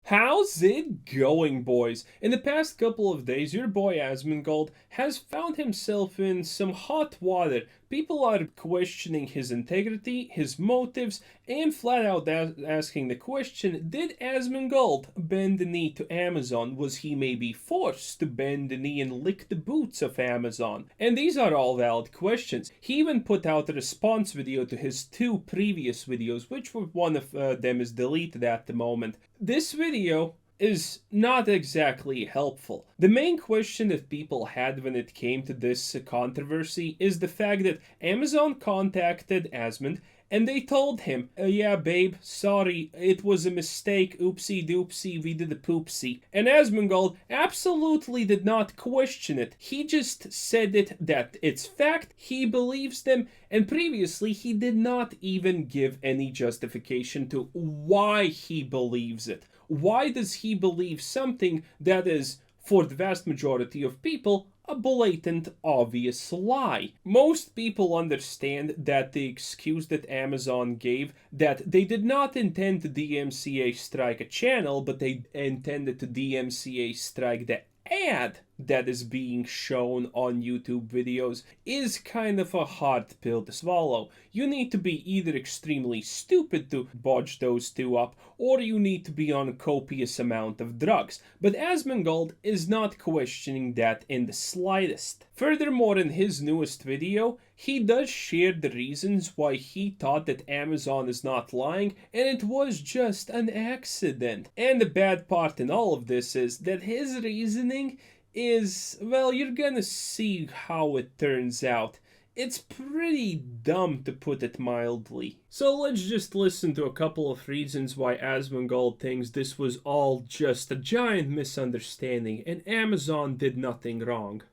How's it going, boys? In the past couple of days, your boy Asmongold has found himself in some hot water. People are questioning his integrity, his motives, and flat out asking the question, did Asmongold bend the knee to Amazon? Was he maybe forced to bend the knee and lick the boots of Amazon? And these are all valid questions. He even put out a response video to his two previous videos, which one of them is deleted at the moment. This video is not exactly helpful. The main question that people had when it came to this controversy is the fact that Amazon contacted Asmund and they told him, yeah, babe, sorry, it was a mistake, oopsie doopsie, we did a poopsie. And Asmongold absolutely did not question it. He just said it that it's fact, he believes them, and previously he did not even give any justification to why he believes it. Why does he believe something that is, for the vast majority of people, a blatant, obvious lie? Most people understand that the excuse that Amazon gave, that they did not intend to DMCA strike a channel, but they intended to DMCA strike the ad that is being shown on YouTube videos, is kind of a hard pill to swallow. You need to be either extremely stupid to bodge those two up, or you need to be on a copious amount of drugs. But Asmongold is not questioning that in the slightest. Furthermore, in his newest video, he does share the reasons why he thought that Amazon is not lying, and it was just an accident. And the bad part in all of this is that his reasoning is, well, you're gonna see how it turns out. It's pretty dumb, to put it mildly. So let's just listen to a couple of reasons why Asmongold thinks this was all just a giant misunderstanding and Amazon did nothing wrong.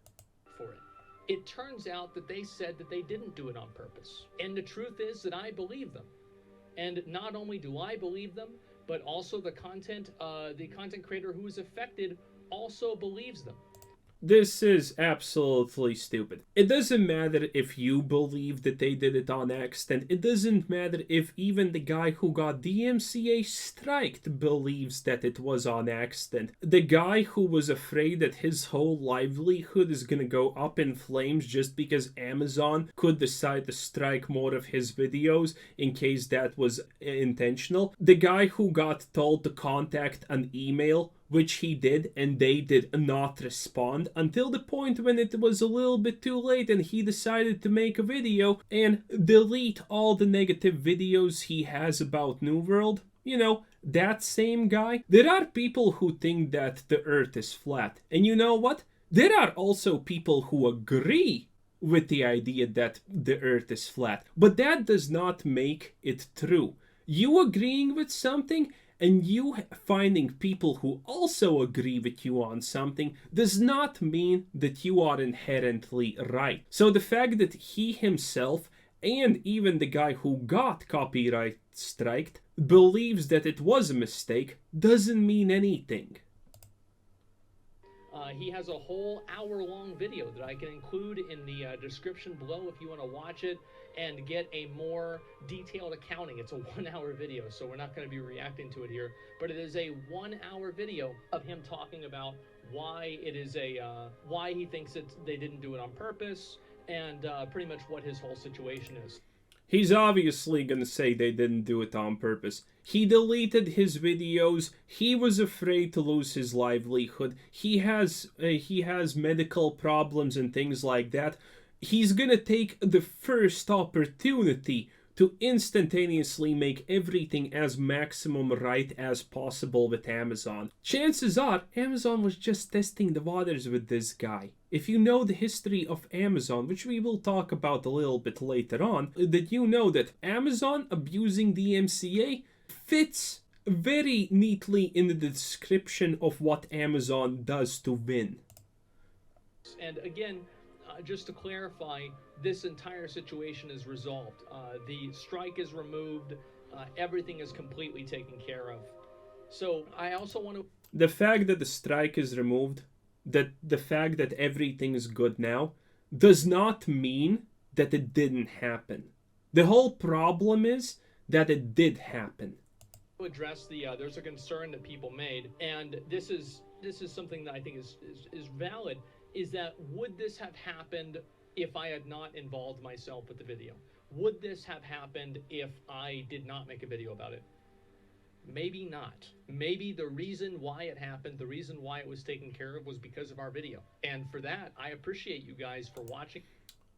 For it turns out that they said that they didn't do it on purpose. And the truth is that I believe them. And not only do I believe them, but also the content creator who is affected also believes them. This is absolutely stupid. It doesn't matter if you believe that they did it on accident. It doesn't matter if even the guy who got DMCA striked believes that it was on accident. The guy who was afraid that his whole livelihood is gonna go up in flames just because Amazon could decide to strike more of his videos in case that was intentional. The guy who got told to contact an email, which he did, and they did not respond until the point when it was a little bit too late and he decided to make a video and delete all the negative videos he has about New World. You know, that same guy. There are people who think that the earth is flat. And you know what? There are also people who agree with the idea that the earth is flat. But that does not make it true. You agreeing with something and you finding people who also agree with you on something does not mean that you are inherently right. So the fact that he himself and even the guy who got copyright striked believes that it was a mistake doesn't mean anything. He has a whole hour-long video that I can include in the description below if you want to watch it and get a more detailed accounting. It's a 1-hour video, so we're not going to be reacting to it here, but it is a 1-hour video of him talking about why it is why he thinks that they didn't do it on purpose, and pretty much what his whole situation is. He's obviously gonna say they didn't do it on purpose. He deleted his videos. He was afraid to lose his livelihood. He has medical problems and things like that. He's gonna take the first opportunity to instantaneously make everything as maximum right as possible with Amazon. Chances are, Amazon was just testing the waters with this guy. If you know the history of Amazon, which we will talk about a little bit later on, that you know that Amazon abusing DMCA fits very neatly in the description of what Amazon does to win. And again, just to clarify, this entire situation is resolved. The strike is removed. Everything is completely taken care of. So I also want to... The fact that the strike is removed, that the fact that everything is good now, does not mean that it didn't happen. The whole problem is that it did happen. address the there's a concern that people made, and this is something that I think is valid. Is that would this have happened if I had not involved myself with the video? Would this have happened if I did not make a video about it? Maybe not. Maybe the reason why it happened, the reason why it was taken care of was because of our video. And for that, I appreciate you guys for watching.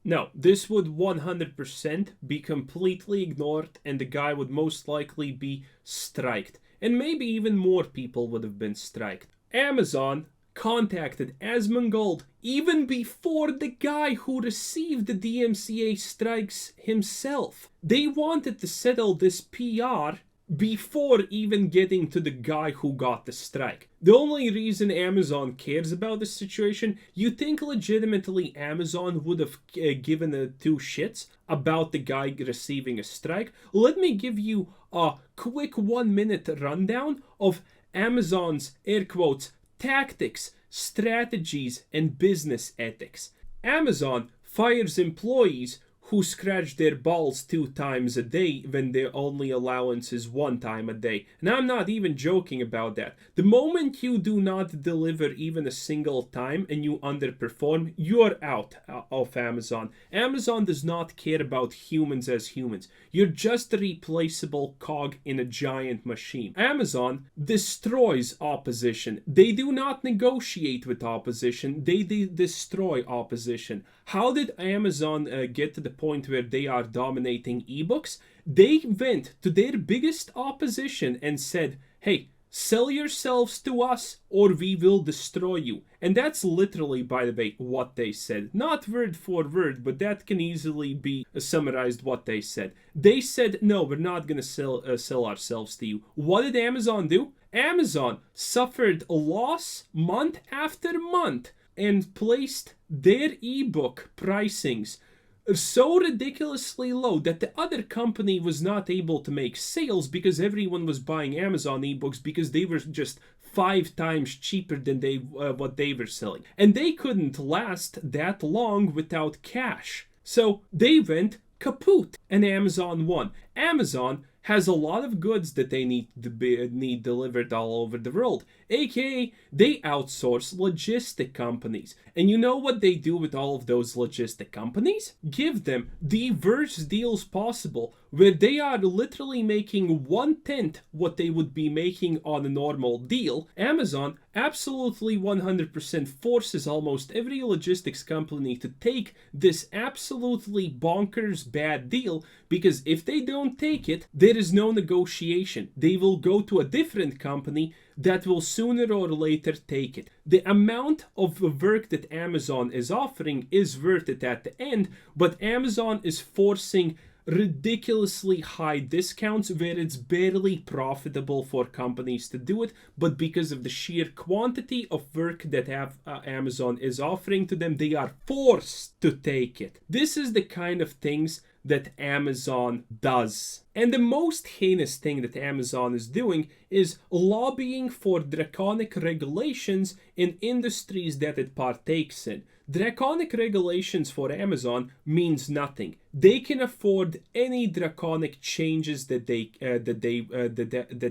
No, this would 100% be completely ignored, and the guy would most likely be striked. And maybe even more people would have been striked. Amazon contacted Asmongold even before the guy who received the DMCA strikes himself. They wanted to settle this PR before even getting to the guy who got the strike. The only reason Amazon cares about this situation, you think legitimately Amazon would have given two shits about the guy receiving a strike? Let me give you a quick 1-minute rundown of Amazon's, air quotes, tactics, strategies, and business ethics. Amazon fires employees who scratch their balls 2 times a day when their only allowance is 1 time a day. And I'm not even joking about that. The moment you do not deliver even a single time and you underperform, you're out of Amazon. Amazon does not care about humans as humans. You're just a replaceable cog in a giant machine. Amazon destroys opposition. They do not negotiate with opposition. They destroy opposition. How did Amazon get to the point where they are dominating ebooks? They went to their biggest opposition and said, hey, sell yourselves to us or we will destroy you. And that's literally, by the way, what they said. Not word for word, but that can easily be summarized what they said. They said, no, we're not going to sell ourselves to you. What did Amazon do? Amazon suffered a loss month after month and placed their ebook pricings so ridiculously low that the other company was not able to make sales because everyone was buying Amazon ebooks because they were just 5 times cheaper than what they were selling. And they couldn't last that long without cash. So they went kaput and Amazon won. Amazon has a lot of goods that they need delivered all over the world, aka they outsource logistic companies. And you know what they do with all of those logistic companies? Give them the worst deals possible, where they are literally making 1/10 what they would be making on a normal deal. Amazon absolutely 100% forces almost every logistics company to take this absolutely bonkers bad deal, because if they don't take it, there is no negotiation. They will go to a different company that will sooner or later take it. The amount of work that Amazon is offering is worth it at the end, but Amazon is forcing ridiculously high discounts where it's barely profitable for companies to do it, but because of the sheer quantity of work that Amazon is offering to them, they are forced to take it. This is the kind of things that Amazon does. And the most heinous thing that Amazon is doing is lobbying for draconic regulations in industries that it partakes in. Draconic regulations for Amazon means nothing. They can afford any draconic changes that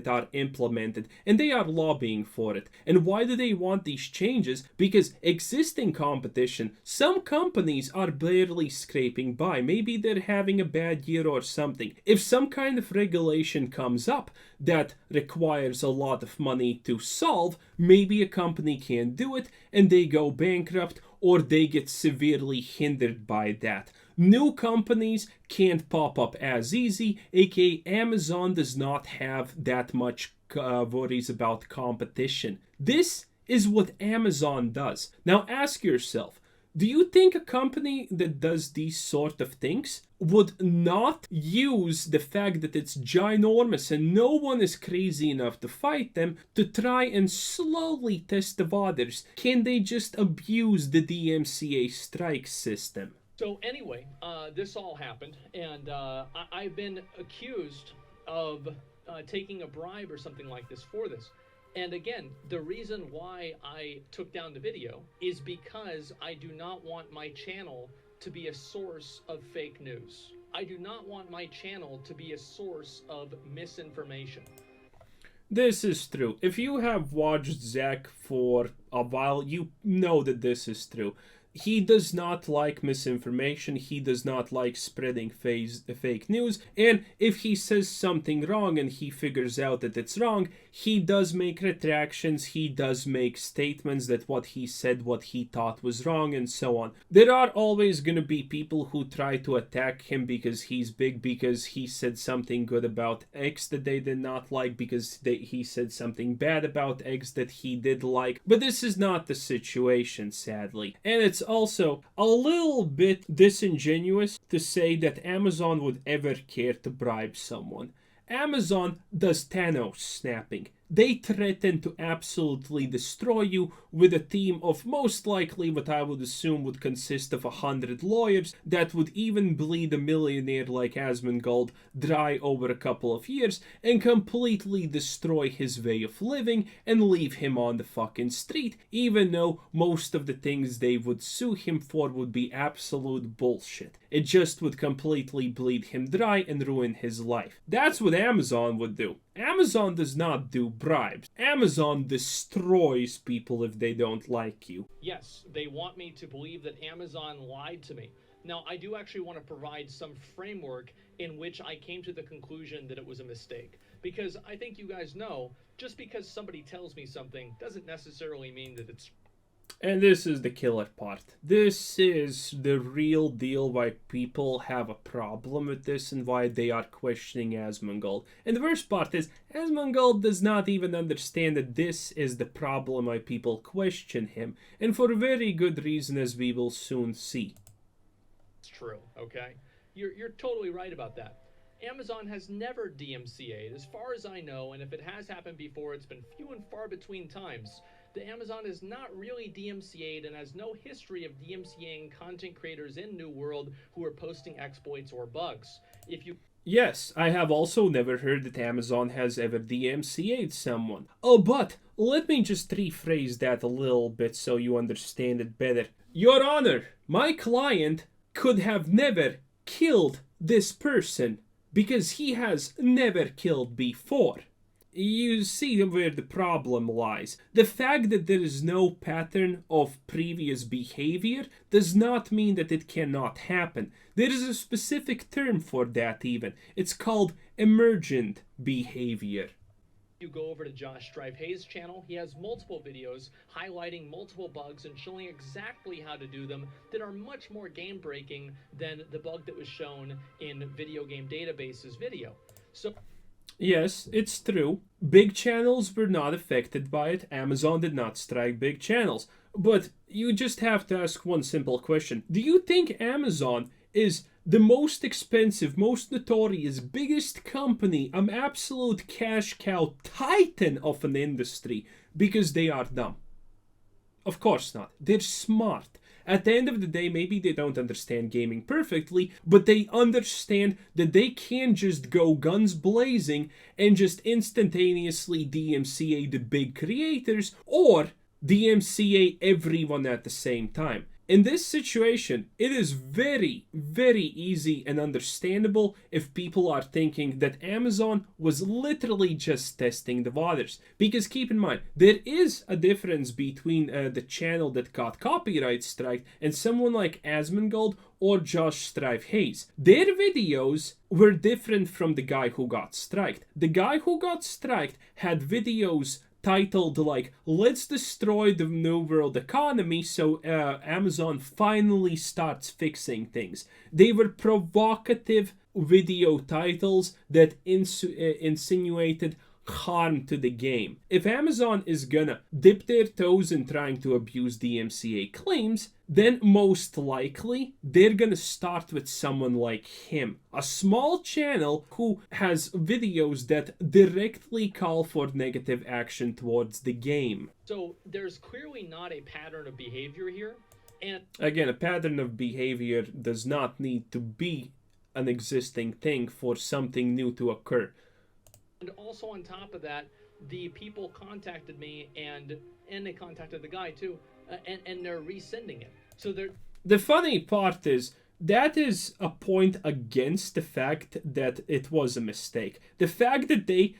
are implemented, and they are lobbying for it. And why do they want these changes? Because existing competition, some companies are barely scraping by. Maybe they're having a bad year or something. If some kind of regulation comes up that requires a lot of money to solve, maybe a company can't do it and they go bankrupt, or they get severely hindered by that. New companies can't pop up as easy, aka Amazon does not have that much worries about competition. This is what Amazon does. Now ask yourself, do you think a company that does these sort of things would not use the fact that it's ginormous and no one is crazy enough to fight them to try and slowly test the waters? Can they just abuse the DMCA strike system? So anyway, this all happened, and I've been accused of taking a bribe or something like this for this. And again, the reason why I took down the video is because I do not want my channel to be a source of fake news. I do not want my channel to be a source of misinformation. This is true. If you have watched Zack for a while, you know that this is true. He does not like misinformation, he does not like spreading fake news, and if he says something wrong and he figures out that it's wrong, he does make retractions, he does make statements that what he said, what he thought was wrong, and so on. There are always gonna be people who try to attack him because he's big, because he said something good about X that they did not like, because he said something bad about X that he did like, but this is not the situation, sadly. And it's also a little bit disingenuous to say that Amazon would ever care to bribe someone. Amazon does Thanos snapping. They threaten to absolutely destroy you with a team of most likely what I would assume would consist of 100 lawyers that would even bleed a millionaire like Asmongold dry over a couple of years and completely destroy his way of living and leave him on the fucking street, even though most of the things they would sue him for would be absolute bullshit. It just would completely bleed him dry and ruin his life. That's what Amazon would do. Amazon does not do bribes. Amazon destroys people if they don't like you. Yes, they want me to believe that Amazon lied to me. Now, I do actually want to provide some framework in which I came to the conclusion that it was a mistake. Because I think you guys know, just because somebody tells me something doesn't necessarily mean that it's. And this is the killer part. This is the real deal why people have a problem with this and why they are questioning Asmongold. And the worst part is, Asmongold does not even understand that this is the problem why people question him. And for a very good reason, as we will soon see. It's true, okay? You're totally right about that. Amazon has never DMCA'd, as far as I know, and if it has happened before, it's been few and far between times. The Amazon is not really DMCA'd and has no history of DMCAing content creators in New World who are posting exploits or bugs. If you Yes, I have also never heard that Amazon has ever DMCA'd someone. Oh, but let me just rephrase that a little bit so you understand it better. Your Honor, my client could have never killed this person because he has never killed before. You see where the problem lies. The fact that there is no pattern of previous behavior does not mean that it cannot happen. There is a specific term for that even. It's called emergent behavior. go over to Josh Strive Hayes' channel, he has multiple videos highlighting multiple bugs and showing exactly how to do them that are much more game breaking than the bug that was shown in Video Game Database's video. So yes, it's true. Big channels were not affected by it. Amazon did not strike big channels. But you just have to ask one simple question. Do you think Amazon is the most expensive, most notorious, biggest company, an absolute cash cow titan of an industry because they are dumb? Of course not. They're smart. At the end of the day, maybe they don't understand gaming perfectly, but they understand that they can't just go guns blazing and just instantaneously DMCA the big creators or DMCA everyone at the same time. In this situation, it is very, very easy and understandable if people are thinking that Amazon was literally just testing the waters. Because keep in mind, there is a difference between the channel that got copyright striked and someone like Asmongold or Josh Strive Hayes. Their videos were different from the guy who got striked. The guy who got striked had videos titled like "Let's destroy the New World economy so Amazon finally starts fixing things." They were provocative video titles that insinuated harm to the game. If Amazon is gonna dip their toes in trying to abuse DMCA claims, then most likely they're gonna start with someone like him. A small channel who has videos that directly call for negative action towards the game. So there's clearly not a pattern of behavior here. And again, a pattern of behavior does not need to be an existing thing for something new to occur. And also on top of that, the people contacted me and they contacted the guy too, and they're resending it. So they're the funny part is that is a point against the fact that it was a mistake. The fact that they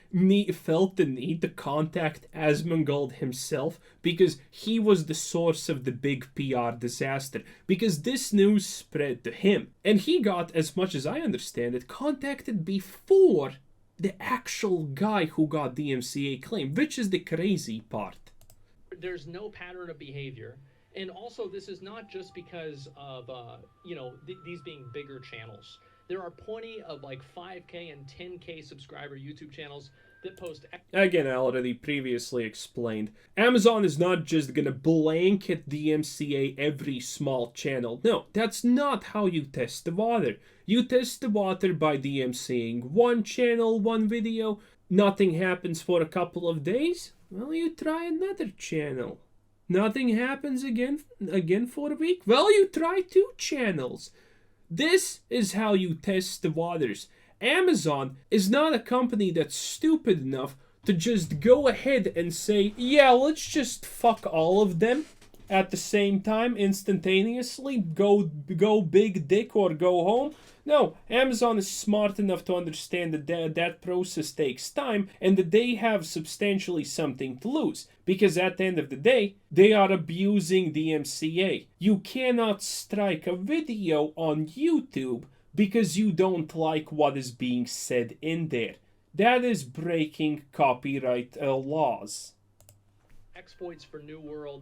felt the need to contact Asmongold himself because he was the source of the big PR disaster, because this news spread to him. And he got, as much as I understand it, contacted before the actual guy who got DMCA claim, which is the crazy part. There's no pattern of behavior. And also, this is not just because of, these being bigger channels. There are plenty of like 5K and 10K subscriber YouTube channels that post. Again, I already previously explained. Amazon is not just gonna blanket DMCA every small channel. No, that's not how you test the water. You test the water by DMCAing one channel, one video. Nothing happens for a couple of days. Well, you try another channel. Nothing happens again for a week. Well, you try 2 channels. This is how you test the waters. Amazon is not a company that's stupid enough to just go ahead and say, yeah, let's just fuck all of them at the same time, instantaneously, go big dick or go home. No, Amazon is smart enough to understand that that process takes time and that they have substantially something to lose. Because at the end of the day, they are abusing the MCA. You cannot strike a video on YouTube because you don't like what is being said in there. That is breaking copyright laws. Exploits for New World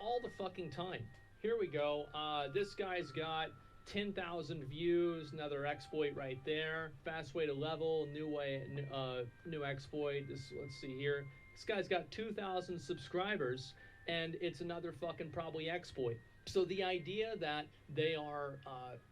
all the fucking time. Here we go. This guy's got 10,000 views. Another exploit right there. Fast way to level. New exploit. Let's see here. This guy's got 2,000 subscribers, and it's another fucking probably exploit. So the idea that they are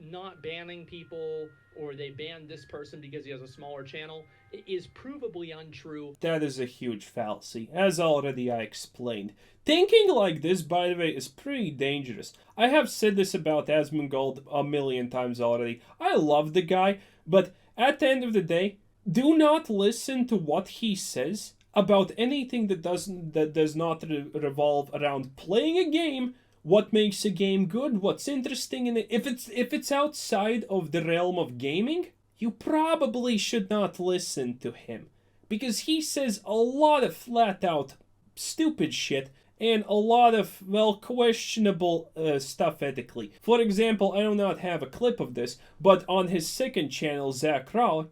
not banning people, or they banned this person because he has a smaller channel, is provably untrue. That is a huge fallacy, as already I explained. Thinking like this, by the way, is pretty dangerous. I have said this about Asmongold a million times already. I love the guy, but at the end of the day, do not listen to what he says about anything that does not revolve around playing a game. What makes a game good? What's interesting in it? If it's outside of the realm of gaming, you probably should not listen to him, because he says a lot of flat out stupid shit and a lot of, well, questionable stuff ethically. For example, I do not have a clip of this, but on his second channel, Zach Rav,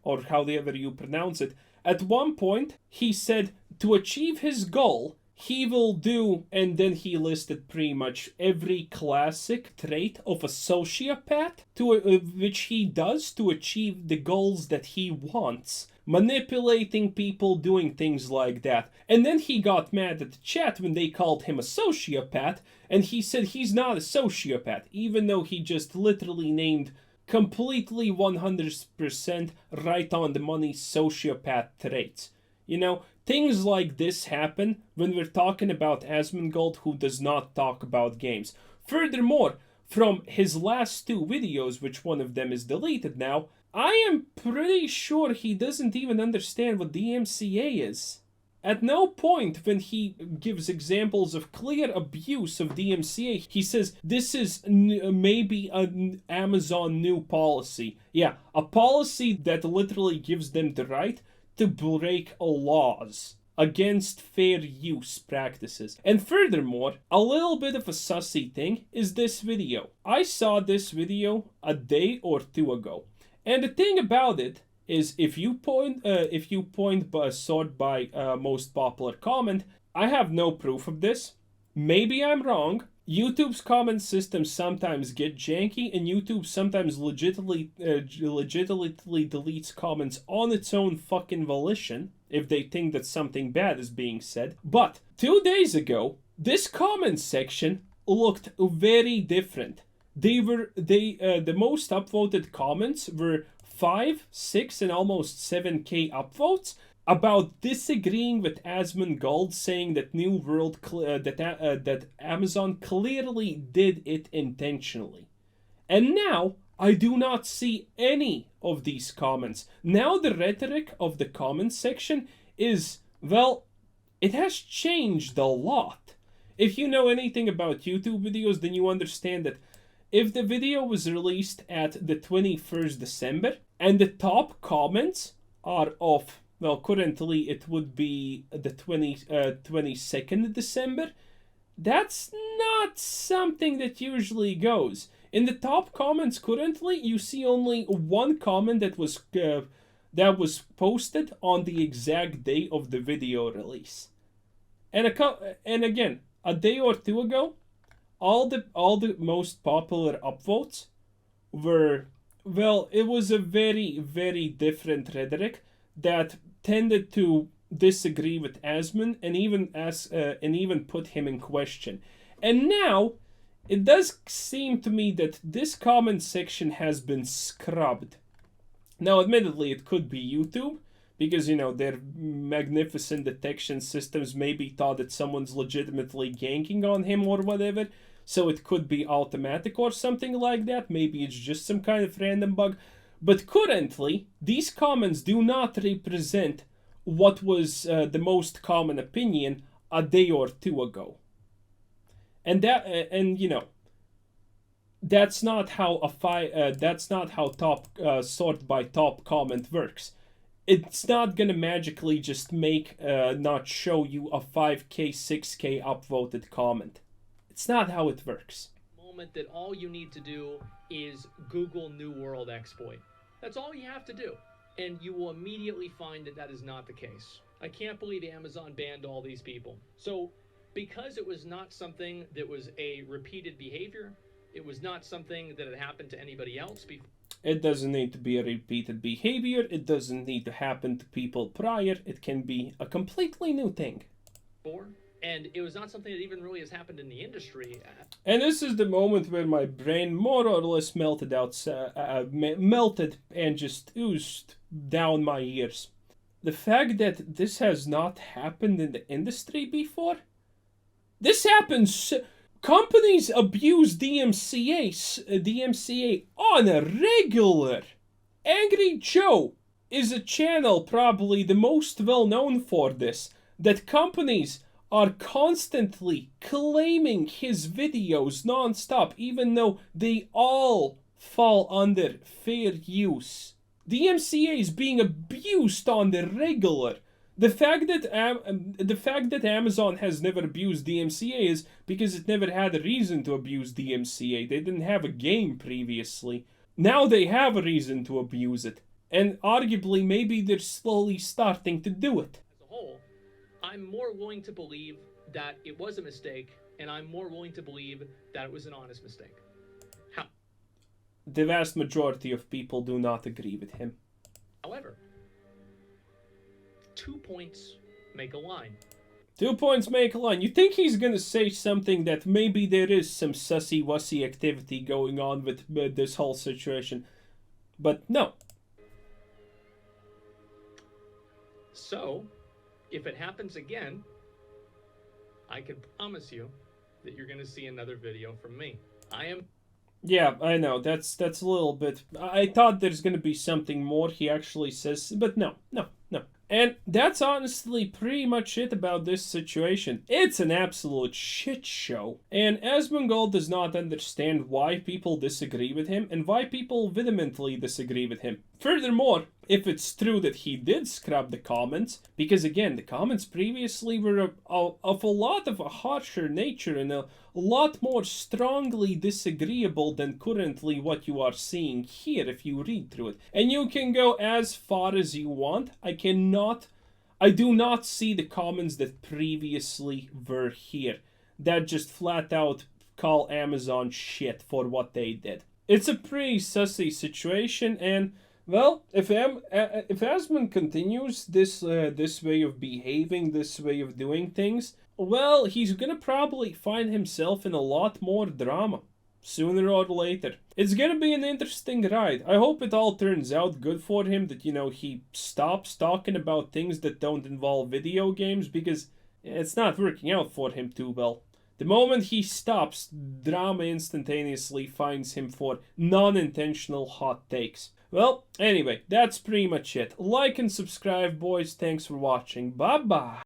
or however you pronounce it, at one point he said to achieve his goal, he will do, and then he listed pretty much every classic trait of a sociopath, which he does to achieve the goals that he wants. Manipulating people, doing things like that. And then he got mad at the chat when they called him a sociopath, and he said he's not a sociopath, even though he just literally named completely 100% right on the money sociopath traits. You know, things like this happen when we're talking about Asmongold, who does not talk about games. Furthermore, from his last 2 videos, which one of them is deleted now, I am pretty sure he doesn't even understand what DMCA is. At no point when he gives examples of clear abuse of DMCA, he says this is maybe an Amazon new policy. Yeah, a policy that literally gives them the right to break laws against fair use practices. And furthermore, a little bit of a sussy thing is this video. I saw this video a day or 2 ago. And the thing about it is, if you sort by most popular comment, I have no proof of this. Maybe I'm wrong. YouTube's comment system sometimes get janky, and YouTube sometimes legitimately deletes comments on its own fucking volition if they think that something bad is being said. But 2 days ago, this comment section looked very different. The most upvoted comments were 5, 6, and almost 7K upvotes about disagreeing with Asmongold, saying that New World that Amazon clearly did it intentionally. And now I do not see any of these comments. Now the rhetoric of the comment section is, well, it has changed a lot. If you know anything about YouTube videos, then you understand that if the video was released at the 21st December and the top comments are of, well, currently it would be the 22nd December, that's not something that usually goes. In the top comments currently, you see only one comment that was posted on the exact day of the video release. And again, a day or two ago, all the most popular upvotes were, well, it was a very, very different rhetoric that tended to disagree with Asmon and even put him in question. And now it does seem to me that this comment section has been scrubbed. Now, admittedly, it could be YouTube, because, their magnificent detection systems maybe thought that someone's legitimately ganking on him or whatever, so it could be automatic or something like that. Maybe it's just some kind of random bug. But currently, these comments do not represent what was the most common opinion a day or two ago. And that's not how that's not how top sort by top comment works. It's not gonna magically just not show you a 5k 6k upvoted comment. It's not how it works. Moment that all you need to do is Google New World exploit. That's all you have to do, and you will immediately find that is not the case. I can't believe Amazon banned all these people. So because it was not something that was a repeated behavior, it was not something that had happened to anybody else before. It doesn't need to be a repeated behavior. It doesn't need to happen to people prior. It can be a completely new thing. And it was not something that even really has happened in the industry. And this is the moment where my brain more or less melted and just oozed down my ears. The fact that this has not happened in the industry before? This happens. Companies abuse DMCA on a regular. Angry Joe is a channel probably the most well known for this, that companies are constantly claiming his videos non-stop, even though they all fall under fair use. DMCA is being abused on the regular. The fact that Amazon has never abused DMCA is because it never had a reason to abuse DMCA. They didn't have a game previously. Now they have a reason to abuse it. And arguably, maybe they're slowly starting to do it. As a whole, I'm more willing to believe that it was a mistake, and I'm more willing to believe that it was an honest mistake. The vast majority of people do not agree with him. However, 2 points make a line. 2 points make a line. You think he's gonna say something that maybe there is some sussy-wussy activity going on with this whole situation. But no. So, if it happens again, I can promise you that you're gonna see another video from me. Yeah, I know, that's a little bit... I thought there's gonna be something more he actually says, but no. And that's honestly pretty much it about this situation. It's an absolute shit show. And Asmongold does not understand why people disagree with him and why people vehemently disagree with him. Furthermore, if it's true that he did scrub the comments, because again, the comments previously were of a lot of a harsher nature and a lot more strongly disagreeable than currently what you are seeing here if you read through it. And you can go as far as you want. I do not see the comments that previously were here that just flat out call Amazon shit for what they did. It's a pretty sussy situation, and well, if Asmon continues this way of behaving, this way of doing things, well, he's gonna probably find himself in a lot more drama sooner or later. It's gonna be an interesting ride. I hope it all turns out good for him, that, he stops talking about things that don't involve video games, because it's not working out for him too well. The moment he stops, drama instantaneously finds him for non-intentional hot takes. Well, anyway, that's pretty much it. Like and subscribe, boys. Thanks for watching. Bye-bye.